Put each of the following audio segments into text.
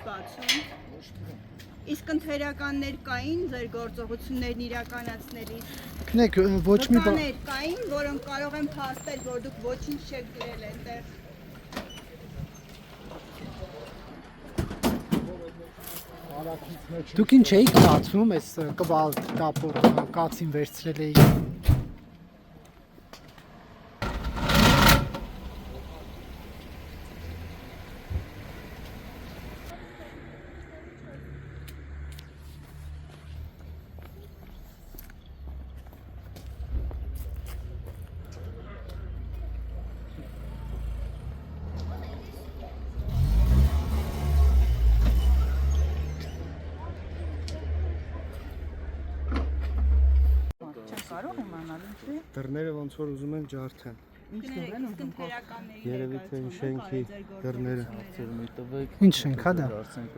բացում։ Իսկ ընթերականներ կային ձեր գործողություններն իրականացնելիս։ Գնեք ոչ մի բան Վկաներ կային, որոնք կարող են փաստել, որ դուք ոչինչ չեք գրել այնտեղ։ Դուք ինչ էիք ստացվում, այս կվալ դապոր կացին վերցրել էի։ Կարող իմանալ ինչի։ Դռները ոնց որ ուզում են ջարդեն։ Իսկ ընթերականների Երևի թե շենքի դռները։ Ինչ շենք հա դա։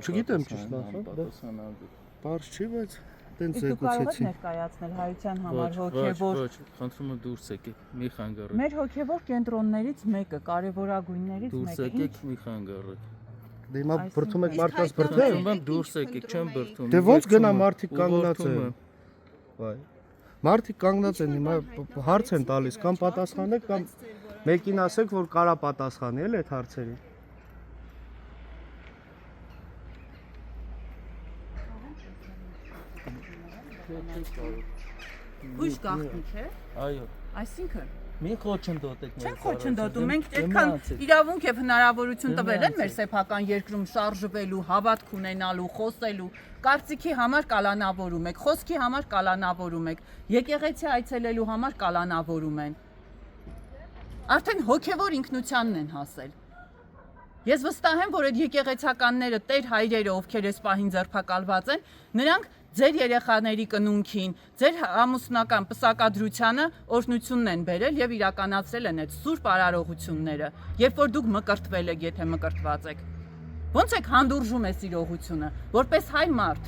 Չգիտեմ ճիշտ ասած, բարձ չի, բայց տենց զեկուցեցին։ Ներկայացնել հայության համար հոգևոր։ Ոչ, խնդրում եմ դուրս եկեք, մի խանգարեք։ Մեր հոգևոր կենտրոններից մեկը, կարևորագույններից Դուրս մեկը։ եկեք, մի խանգարեք։ Դե հիմա բրթում եք մարդկանց բրթել։ Խնդրում եմ դուրս եկեք, չեմ բրթում։ Դե ոնց գնա մարդիկ կանգնած են։ Վայ։ Մարդիկ կանգնած են հիմա հարց են տալիս, կամ պատասխանեք, կամ մեկին ասեք, որ կարա պատասխանի էլ այդ հարցերին։ Ույժ գաղտնիք է։ Այո։ Այսինքն Մի խոչընդոտեք մեզ։ չեն խոչընդոտում, մենք այդքան իրավունք եւ հնարավորություն տվել են մեր սեփական երկրում շարժվելու, հավատք ունենալու, խոսելու, կարծիքի համար կալանավորում եք, խոսքի համար կալանավորում եք, եկեղեցի այցելելու համար կալանավորում են։ Արդեն հոգևոր ինքնությանն են հասել։ Ես վստահ եմ, որ այդ եկեղեցականները, տեր հայրերը, ովքեր այս պահին ձերբակալված են, նրանք ձեր երեխաների կնունքին, ձեր ամուսնական պսակադրությանը օրհնությունն են բերել եւ իրականացրել են այդ սուրբ արարողությունները, երբ որ դուք մկրտվել եք, եթե մկրտված եք։ Ոնց եք հանդուրժում այս իրողությունը, որպես հայ մարդ։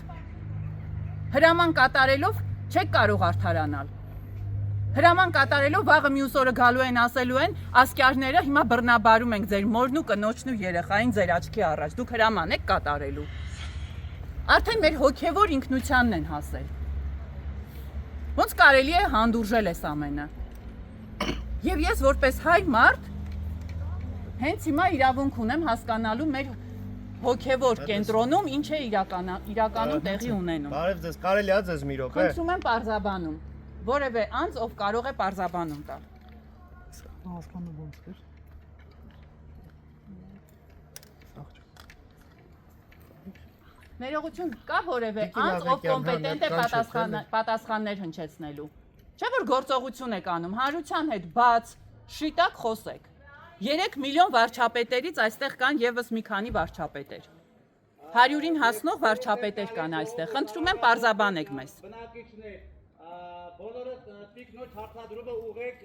Հրաման կատարելով չեք կարող արդարանալ։ Հրաման կատարելով վաղը մյուս օրը գալու են ասելու են ասկյարները հիմա բռնաբարում ենք ձեր մորն ու կնոջն ու երեխային ձեր աչքի առաջ։ Դուք հրաման եք կատարելու։ Արդեն մեր հոգևոր ինքնությանն են հասել։ Ոնց կարելի է հանդուրժել այս ամենը։ Եվ ես որպես հայ մարդ հենց հիմա իրավունք ունեմ հասկանալու մեր հոգևոր կենտրոնում ինչ է իրականում տեղի ունենում։ Բարև ձեզ, կարելի է ձեզ մի րոպե։ Խնդրում եմ պարզաբանում։ Որևէ անձ, ով կարող է պարզաբանում տալ։ Հասկանում ոնց էր։ Ներողություն կա որևէ անձ, ով կոմպետենտ է պատասխաններ հնչեցնելու։ Չէ՞ որ գործողություն եք անում, հանրության հետ բաց, շիտակ խոսեք։ 3 միլիոն վարչապետերից այստեղ կան եւս մի քանի վարչապետեր։ 100-ին հասնող վարչապետեր կան այստեղ։ Խնդրում եմ պարզաբանեք մեզ։ Բնակիչներ, բոլորը տիկնոջ հարցադրումը ուղեք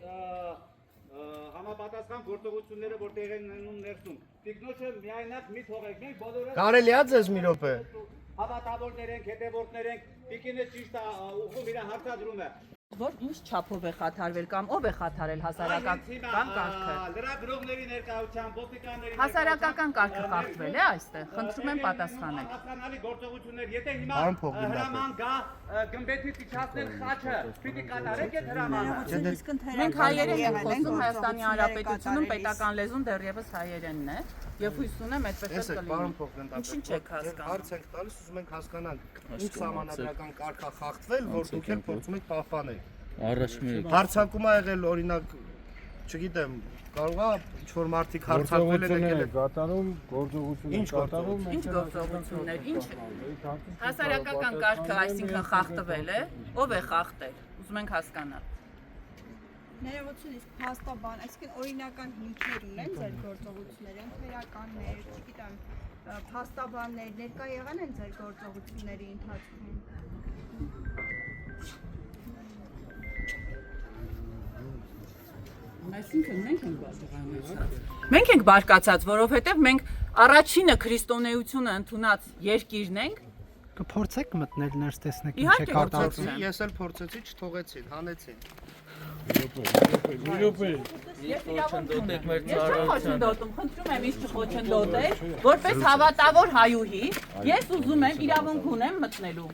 համապատասխան գործողությունները, որ տեղ են ունենում ներսում։ Տիկնոջը միայնակ մի թողեք, մենք բոլորը Կարելի է ձեզ մի րոպե։ հավատավորներ ենք, հետևորդներ ենք, տիկինը ճիշտ է ուղղում իր հարցադրումը։ Որ ինչ չափով է խաթարվել կամ ով է խաթարել հասարակական կարգը։ Լրագրողների ներկայությամբ, ոստիկանների Հասարակական կարգը խախտվել է այստեղ։ Խնդրում եմ պատասխանեք։ Հասկանալի գործողություններ, եթե հիմա հրաման գա գմբեթից իջացնել խաչը, պիտի կատարեք այդ հրամանը։ Մենք հայերեն ենք խոսում, Հայաստանի Հանրապետությունում պետական լեզուն դեռևս հայերենն է, եւ հույս ունեմ այդպես էլ Պարոն կլինի։ փոխգնդապետ։ Ինչի՞ չեք հասկանում։ Հարց ենք տալիս, ուզում ենք հասկանալ, ինչ համանadrական կարգ է խախտվել, որ դուք էլ փորձում եք պահպանել։ Առաջ մի Հարցակում ա եղել օրինակ, չգիտեմ, կարող է ինչ-որ մարդիկ հարցակվել են եկել են կատարում, գործողություն կատարում։ Ինչ գործողություններ, ինչ հասարակական կարգը այսինքն խախտվել է, ով է խախտել։ Ուզում ենք հասկանալ։ Ներողություն, իսկ փաստաբան, այսինքն օրինական հիմքեր ունեն ձեր գործողությունները, ընթերականներ, չգիտեմ, փաստաբաններ ներկա եղան են ձեր գործողությունների ընթացքում։ Այսինքն մենք ենք բարձրացած։ Մենք ենք բարկացած, որովհետև մենք առաջինը քրիստոնեությունը ընդունած երկիրն ենք։ Կփորձեք մտնել ներս տեսնեք ինչ է Իհարկե, կատարվում։ Ես էլ փորձեցի, չթողեցին, հանեցին։ Ես Խոչընդոտեք մեր Ես չեմ ծառայության։ խոչընդոտում, խնդրում եմ ինձ չխոչընդոտել, որպես հավատավոր հայուհի, ես ուզում եմ իրավունք ունեմ մտնելու։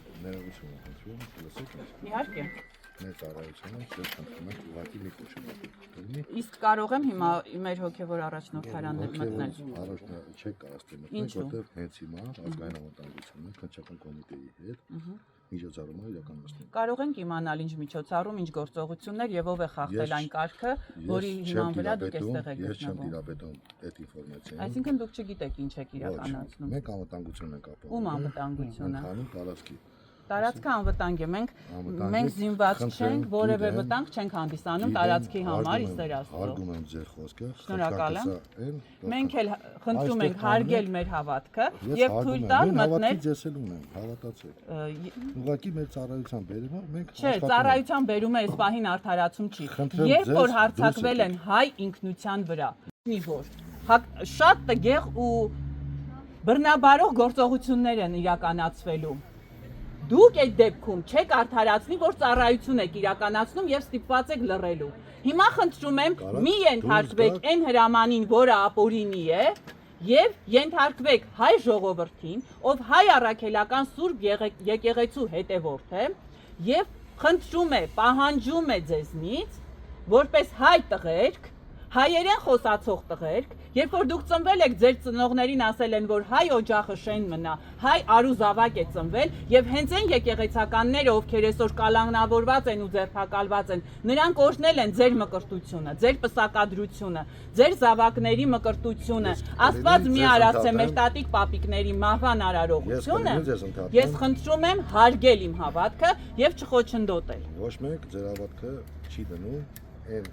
Իհարկե։ Մեր ծառայությունը ես խնդրում եմ ուղղակի մի կոչում։ Իսկ կարող եմ հիմա մեր հոգևոր առաջնորդարանն մտնել։ Առաջնա չեք կարծեմ մտնել, որտեղ հենց հիմա ազգային անվտանգությունը քննչական կոմիտեի հետ միջոցառում է իրականացնում։ Կարող ենք իմանալ ինչ միջոցառում, ինչ գործողություններ եւ ով է խախտել այն կարգը, որի հիման վրա դուք այստեղ եք Ես չեմ գտնվում։ դիրապետում այդ ինֆորմացիան։ Այսինքն դուք չգիտեք ինչ եք իրականացնում։ Մենք անվտանգություն ենք ապահովում։ Ում անվտանգությունը։ Հանուն տարածքի։ Տարածքը անվտանգ է, մենք զինված չենք, որևէ վտանգ չենք հանդիսանում տարածքի համար, իստեր Աստծո։ Հարգում եմ ձեր խոսքը։ Շնորհակալ եմ։ Մենք էլ խնդրում ենք հարգել մեր հավատքը եւ թույլ տալ մտնել։ Ես էլ ունեմ, հավատացեք։ Ուղղակի մեր ծառայության բերումը մենք Չէ, ծառայության բերումը այս պահին արդարացում չի։ Երբ որ հարձակվել են հայ ինքնության վրա, որ շատ տգեղ ու բռնաբարող գործողություններ են իրականացվելու։ Դուք այդ դեպքում չեք արդարացնի, որ ծառայություն եք իրականացնում եւ ստիպված եք լռելու։ Հիմա խնդրում եմ, մի ենթարկվեք այն հրամանին, որը ապօրինի է, եւ ենթարկվեք հայ ժողովրդին, ով հայ առաքելական Սուրբ եկեղեցու հետևորդ է, եւ խնդրում է, պահանջում է ձեզնից, որպես հայ տղերք, հայերեն խոսացող տղերք, երբ որ դուք ծնվել եք, ձեր ծնողներին ասել են, որ հայ օջախը շեն մնա, հայ արուզավակ է ծնվել, եւ հենց այն եկեղեցականները, ովքեր այսօր կալանավորված են ու ձերբակալված են, նրանք օրհնել են ձեր մկրտությունը, ձեր պսակադրությունը, ձեր զավակների մկրտությունը, Աստված մի արածե մեր տատիկ պապիկների մահվան արարողությունը, ես խնդրում եմ հարգել իմ հավատքը եւ չխոչընդոտել։ Ոչ մեկ ձեր հավատքը չի դնում այն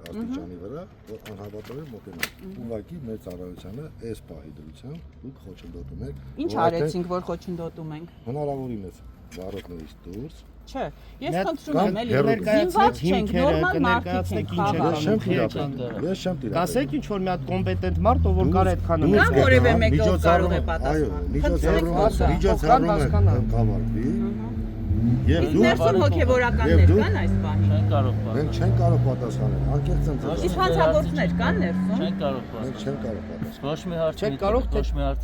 աստիճանի վրա, որ անհավատորեն մոտենան։ Ուղղակի մեր ծառայությանը այս պահի դրությամբ դուք խոչընդոտում եք։ Ինչ արեցինք, որ խոչընդոտում ենք։ Հնարավորինս վարորդներից դուրս։ Չէ, ես խնդրում եմ, էլի զինված չենք, նորմալ մարդիկ ենք, խաղաղ։ Ես չեմ տիրապետում։ Կասեք ինչ որ մի հատ կոմպետենտ մարդ, ով որ կարող է այդքան Կա որևէ մեկը ով կարող է պատասխանել։ Միջոցառումը կավարտվի։ Եվ Իսկ ներսում հոգևորականներ կան այս պահին։ Չեն կարող պատասխանել։ մենք չենք կարող պատասխանել, անկեղծ եմ ձեզ։ Իսկ հանցագործներ կան ներսում։ Չեն կարող Մենք չենք կարող պատասխանել։ Ոչ մի հարց Չեք կարող, ոչ մի հարց։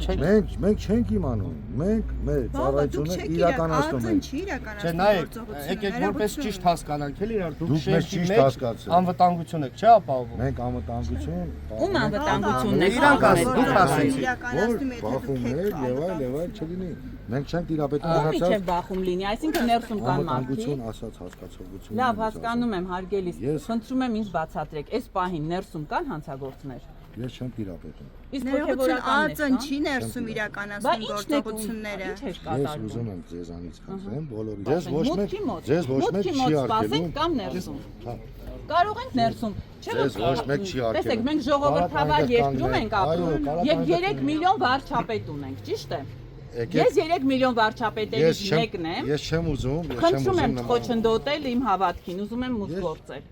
Մենք չենք իմանում։ Մենք մեր ծառայությունը իրականացնում ենք։ Չի Չէ, իրականացնում նայեք, եկեք որպես ճիշտ հասկանանք, էլի իրար դուք շեշտի մեջ անվտանգություն եք, չէ՞ ապահովում։ Մենք անվտանգություն Ում անվտանգությունն է Իրանք ասում, դուք ասեցիք, իրականացնում եք, բախումներ եւ այլ չլինի։ Մենք չենք տիրապետում Ո՞վ իջև բախում լինի, այսինքն ներսում կան մարդիկ։ անվտանգություն ասած հասկացողություն։ Լավ, հասկանում եմ, հարգելիս։ Ես- Խնդրում եմ ինձ բացատրեք, այս պահին ներսում կան հանցագործներ։ Ես չեմ տիրապետում։ Իսկ Ներողություն, հոգևորականներ ԱԾ-ն կան։ չի ներսում Բա իրականացնում ի՞նչն եք գործողությունները։ ինչ էր Ես կատարվում։ ուզում եմ ձեզանից խնդրեմ բոլորի։ Ձեզ ոչ մեկ Մուտքի մոտ, ձեզ ոչ մեկ մուտքի չի մոտ արգելում։ սպասենք կամ ներսում։ Հա, Կարող ենք ներսում, չէ՞ Ձեզ ոչ մեկ չի արգելում։ Տեսեք, մենք ժողովրդավար երկրում ենք ապրում Այո, եւ կարապայտ 3 միլիոն վարչապետ ունենք, ճիշտ է։ եկեք, Ես 3 միլիոն վարչապետերից մեկն եմ։ Ես չեմ ուզում, Խնդրում եմ խոչընդոտել իմ հավատքին, ուզում եմ մուտք գործել։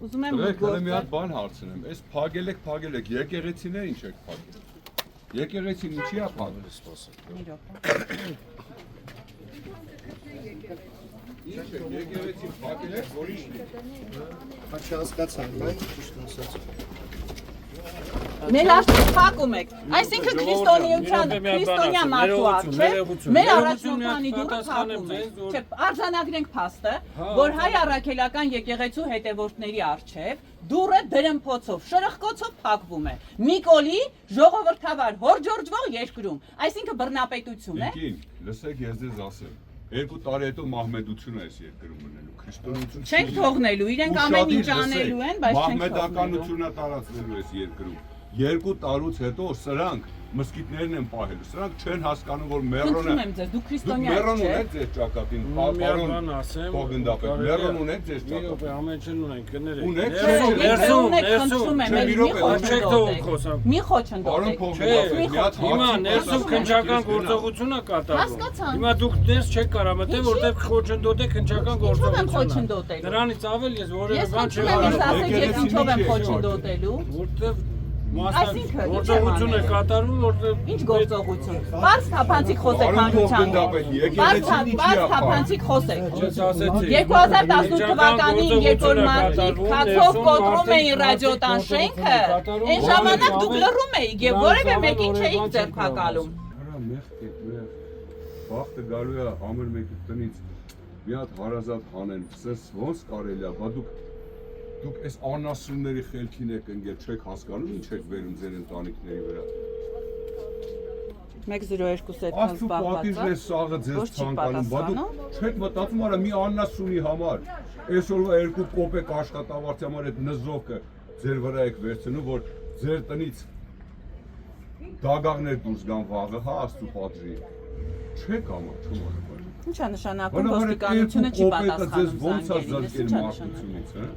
Ուզում եմ մուտք Հələ մի հատ գործել։ բան հարցնեմ։ Այս փագել եք, եկեղեցիները ինչ եք փագել։ Եկեղեցին ինչի է փագել։ Մի րոպե։ Ինչ է, եկեղեցին փագել եք, որ ինչն է։ Չհասկացա, բայց ճիշտ ասած։ Մեր արդեն փակում եք։ Այսինքն քրիստոնյա մարդու առջև մեր առաջնորդանի դուրը փակում եք։ Չէ, արձանագրենք փաստը, որ հայ առաքելական եկեղեցու հետևորդների առջև դուրը դրմփոցով, շրխկոցով փակվում է։ Նիկոլի ժողովրդավար հորջորջվող երկրում, այսինքն բռնապետություն է։ Ինքին, լսեք, ես ձեզ ասեմ։ 2 տարի հետո մահմեդություն է այս երկրում մնելու, քրիստոնեություն։ Չենք թողնելու, իրենք ամեն ինչ անելու են, բայց չենք թողնելու։ Մահմեդականությունը տարածվելու այս երկրում։ 2 տարուց հետո սրանք մսկիթներն են պահել։ Սրանք չեն հասկանում, որ մեռոնը։ Խնդրում եմ ձեզ, դուք քրիստոնյա Մեռոն եք, ունեք ձեր ճակատին, պարոն Փոխգնդապետ։ Մեռոն ունեք ձեր ճակատին։ ամեն ինչ ունենք, կներեք։ Ունեք, խնդրում եմ, մի Պարոն խոչընդոտեք։ Փոխգնդապետ, Հիմա ներսում քնչական գործողություն է կատարվում։ Հասկացա։ Հիմա դուք ներս չեք կարող մտել, որտեղ խոչընդոտեք քնչական Ինչով եմ գործողությունը։ խոչընդոտելու։ Դրանից ավել ես որևէ Ես բան խնդրում եմ, չեմ ես ասեք, ես ինչով եմ խոչընդոտելու։ որտեղ Այսինքն գործողություն է կատարվում, որտեղ ինչ գործողություն։ Բարձ թափանցիկ խոսեք հանրության հետ։ Բարձ թափանցիկ խոսեք։ 2018 թվականին, երբ որ մարդիկ քացով կոտրում էին ռադիոտան շենքը, այն ժամանակ դուք լռում էիք եւ որևէ մեկին չէիք ձեռքակալում։ Արա մեղք եք, մեղ։ Բախտը գալու է ամեն մեկի տնից մի հատ հարազատ հանեն, սես ոնց կարելի է, բա դուք այս անասունների խելքին եք ընկել, չեք հասկանում ինչ եք վերում ձեր ընտանիքների վրա։ 102-ից այդքան Աստու պատիժն է սաղը ձեզ ցանկանում, բա դուք չեք մտածում արա մի անասունի համար, այսօրվա 2 կոպեկ աշխատավարձի համար այդ նզովքը ձեր վրա եք վերցնում, որ ձեր տնից դագաղներ դուրս գան վաղը, հա աստու պատժի։ Չեք համար, չմոռանաք։ Ինչ է նշանակում ոստիկանությունը չի պատասխանում ոնց է զանգերին, զրկել ինչ է մարդությունից, հա։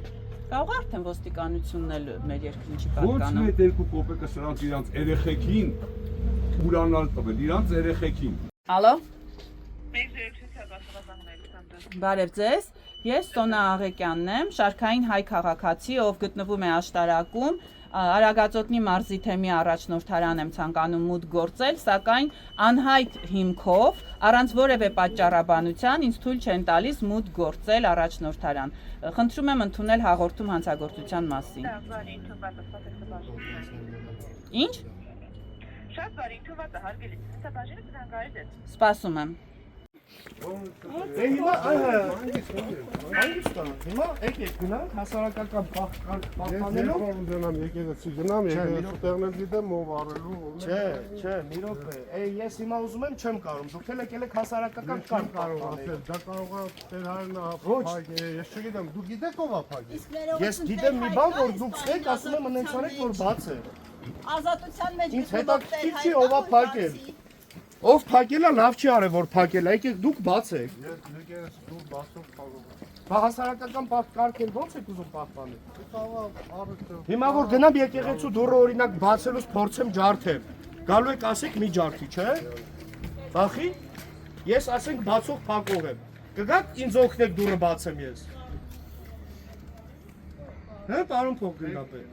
Կարող է արդեն ոստիկանությունն էլ մեր երկրին չի Ոնց պատկանում։ է 2 կոպեկը սրանց իրանց երեխեքին ուրանալ տվել, իրանց երեխեքին։ Ալո։ Բարև ձեզ։ Ես Սոնա Աղեկյանն եմ, շարքային հայ քաղաքացի, ով գտնվում է աշտարակում, Արագածոտնի մարզի թեմի առաջնորդարան եմ ցանկանում մուտք գործել, սակայն անհայտ հիմքով, առանց որևէ պատճառաբանության ինձ թույլ չեն տալիս մուտք գործել առաջնորդարան։ Խնդրում եմ ընդունել հաղորդում հանցագործության մասին։ Ինչ։ Շատ բարի, թվա դա հարգելի։ Սա բաժինը կզանգարից է։ Սպասում եմ։ Հիմա հիմա եկեք գնանք հասարակական պահպանելով գնամ եկեղեցի գնամ, եկեղեցի տեղներ գիտեմ ով արելու։ Չէ, մի րոպե։ Ես հիմա ուզում եմ չեմ կարող։ Դուք էլ եկել եք հասարակական կարգ պահպանել։ Դա կարող է Տեր Հայրն ափակե, ես չգիտեմ, դու գիտեք ով ափակե։ Ես գիտեմ մի բան, որ դուք ցեք, ասում եմ ընենց արեք, որ բաց է։ Ազատության մեջ Ինձ հետաքրքիր չի ով է փակել։ Ով փակել է, լավ չի արել, որ փակել է։ Եկեք դուք բացեք։ Ես եկեղեցի դու բացող փակում։ Բա հասարակական կարգեր ո՞նց եք ուզում պահպանել։ Կարող Հիմա որ գնամ եկեղեցու դուռը օրինակ բացելուց փորձեմ ջարդեմ։ Գալու եք ասեք մի ջարդի, չէ՞։ Բախի։ Ես ասենք բացող փակող եմ։ Կգաք ինձ օգնեք դուռը բացեմ ես։ Հա, պարոն փոխգնդապետ։